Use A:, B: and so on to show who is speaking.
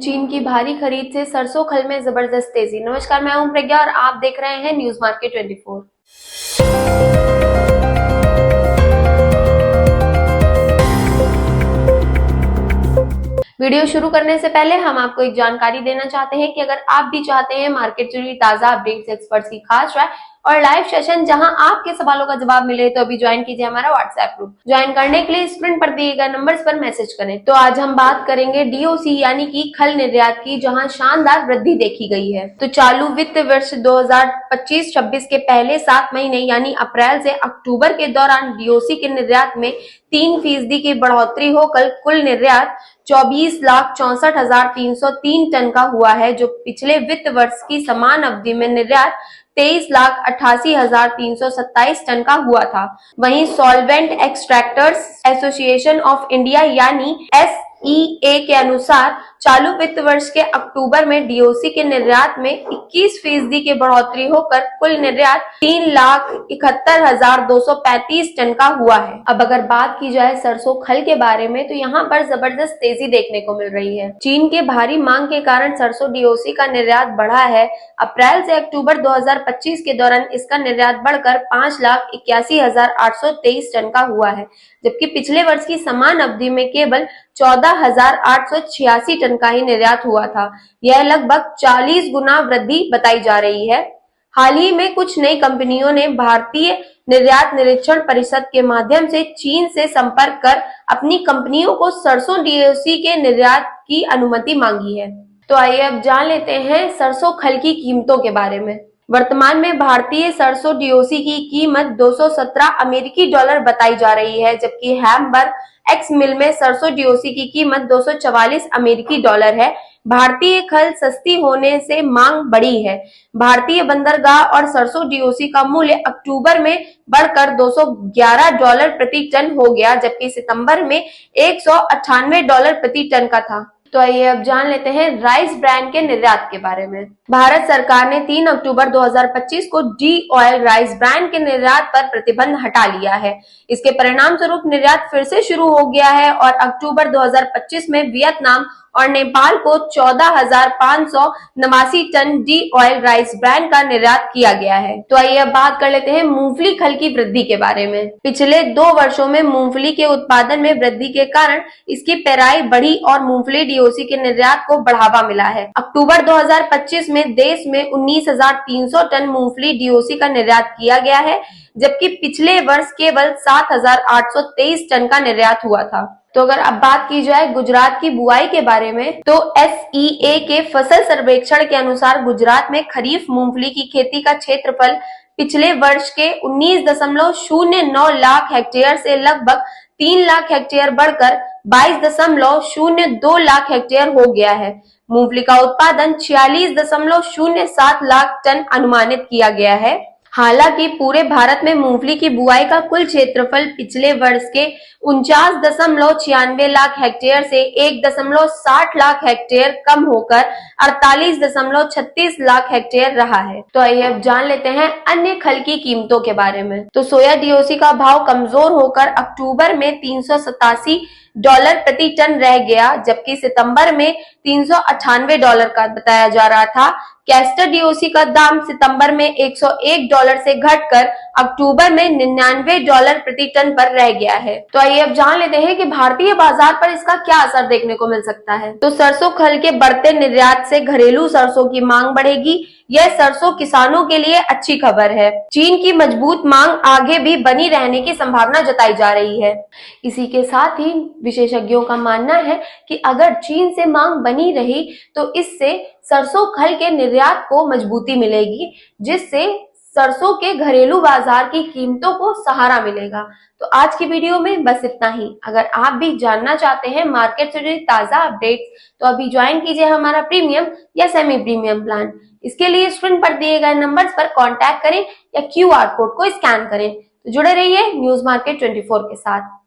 A: चीन की भारी खरीद से सरसों खल में जबरदस्त तेजी। नमस्कार, मैं हूं प्रज्ञा और आप देख रहे हैं न्यूज मार्केट 24। वीडियो शुरू करने से पहले हम आपको एक जानकारी देना चाहते हैं कि अगर आप भी चाहते हैं मार्केट से जुड़ी ताजा अपडेट्स, एक्सपर्ट्स की खास राय और लाइव सेशन जहां आपके सवालों का जवाब मिले, तो अभी ज्वाइन कीजिए हमारा व्हाट्सएप ग्रुप। ज्वाइन करने के लिए स्क्रीन पर दिए गए नंबर्स पर मैसेज करें। तो आज हम बात करेंगे डीओसी यानी कि खल निर्यात की, जहां शानदार वृद्धि देखी गई है। तो चालू वित्त वर्ष 2025-26 के पहले 7 महीने यानी अप्रैल से अक्टूबर के दौरान डीओसी के निर्यात में 3% की बढ़ोतरी होकर कुल निर्यात 24,64,303 टन का हुआ है, जो पिछले वित्त वर्ष की समान अवधि में निर्यात 23,88,327 टन का हुआ था। वहीं solvent extractors association of India यानी SEA के अनुसार चालू वित्त वर्ष के अक्टूबर में डीओसी के निर्यात में 21% की बढ़ोतरी होकर कुल निर्यात 3,71,235 टन का हुआ है। अब अगर बात की जाए सरसों खल के बारे में, तो यहाँ पर जबरदस्त तेजी देखने को मिल रही है। चीन के भारी मांग के कारण सरसों डीओसी का निर्यात बढ़ा है। अप्रैल से अक्टूबर 2025 के दौरान इसका निर्यात बढ़कर 5,81,823 टन का हुआ है, जबकि पिछले वर्ष की समान अवधि में केवल 14,886 टन का ही निर्यात हुआ था। यह लगभग 40 गुना वृद्धि बताई जा रही है। हाल ही में कुछ नई कंपनियों ने भारतीय निर्यात निरीक्षण परिषद के माध्यम से चीन से संपर्क कर अपनी कंपनियों को सरसों डीओसी के निर्यात की अनुमति मांगी है। तो आइए अब जान लेते हैं सरसों खल की कीमतों के बारे में। वर्तमान में भारतीय सरसों डीओसी की कीमत 217 अमेरिकी डॉलर बताई जा रही है, जबकि हैम्बर्ग एक्स मिल में सरसों डीओसी की कीमत 244 अमेरिकी डॉलर है। भारतीय खल सस्ती होने से मांग बढ़ी है। भारतीय बंदरगाह और सरसों डीओसी का मूल्य अक्टूबर में बढ़कर $211 प्रति टन हो गया, जबकि सितंबर में $198 प्रति टन का था। तो आइए अब जान लेते हैं राइस ब्रांड के निर्यात के बारे में। भारत सरकार ने 3 अक्टूबर 2025 को डी ऑयल राइस ब्रांड के निर्यात पर प्रतिबंध हटा लिया है। इसके परिणाम स्वरूप निर्यात फिर से शुरू हो गया है और अक्टूबर 2025 में वियतनाम और नेपाल को 14,589 tonne de oil rice bran का निर्यात किया गया है। तो आइए अब बात कर लेते हैं मूंगफली खल की वृद्धि के बारे में। पिछले 2 वर्षों में मूंगफली के उत्पादन में वृद्धि के कारण इसकी पेराई बढ़ी और मूंगफली डीओसी के निर्यात को बढ़ावा मिला है। अक्टूबर 2025 में देश में 19,300 टन मूंगफली डीओसी का निर्यात किया गया है, जबकि पिछले वर्ष केवल 7,823 टन का निर्यात हुआ था। तो अगर अब बात की जाए गुजरात की बुआई के बारे में, तो SEA के फसल सर्वेक्षण के अनुसार गुजरात में खरीफ मूंगफली की खेती का क्षेत्रफल पिछले वर्ष के 19.09 लाख हेक्टेयर से लगभग 3 लाख हेक्टेयर बढ़कर 22.02 लाख हेक्टेयर हो गया है। मूंगफली का उत्पादन 46.07 लाख टन अनुमानित किया गया है। हालांकि पूरे भारत में मूंगफली की बुआई का कुल क्षेत्रफल पिछले वर्ष के 49.96 लाख हेक्टेयर से 1.60 लाख हेक्टेयर कम होकर 48.36 लाख हेक्टेयर रहा है। तो आइए अब जान लेते हैं अन्य खल की कीमतों के बारे में। तो सोया डीओसी का भाव कमजोर होकर अक्टूबर में $387 प्रति टन रह गया, जबकि सितंबर में $398 का बताया जा रहा था। कैस्टर डीओसी का दाम सितंबर में $101 से घटकर अक्टूबर में $99 प्रति टन पर रह गया है। तो आइए अब जान लेते हैं कि भारतीय बाजार पर इसका क्या असर देखने को मिल सकता है। तो सरसों खल के बढ़ते निर्यात से घरेलू सरसों की मांग बढ़ेगी। यह सरसों किसानों के लिए अच्छी खबर है। चीन की मजबूत मांग आगे भी बनी रहने की संभावना जताई जा रही है। इसी के साथ ही विशेषज्ञों का मानना है कि अगर चीन से मांग बनी रही तो इससे सरसों खल के निर्यात को मजबूती मिलेगी, जिससे सरसों के घरेलू बाजार की कीमतों को सहारा मिलेगा। तो आज की वीडियो में बस इतना ही। अगर आप भी जानना चाहते हैं मार्केट से जुड़ी ताजा अपडेट्स, तो अभी ज्वाइन कीजिए हमारा प्रीमियम या सेमी प्रीमियम प्लान। इसके लिए स्क्रीन पर दिए गए नंबर्स पर कांटेक्ट करें या QR कोड को स्कैन करें। तो जुड़े रहिए न्यूज मार्केट 24 के साथ।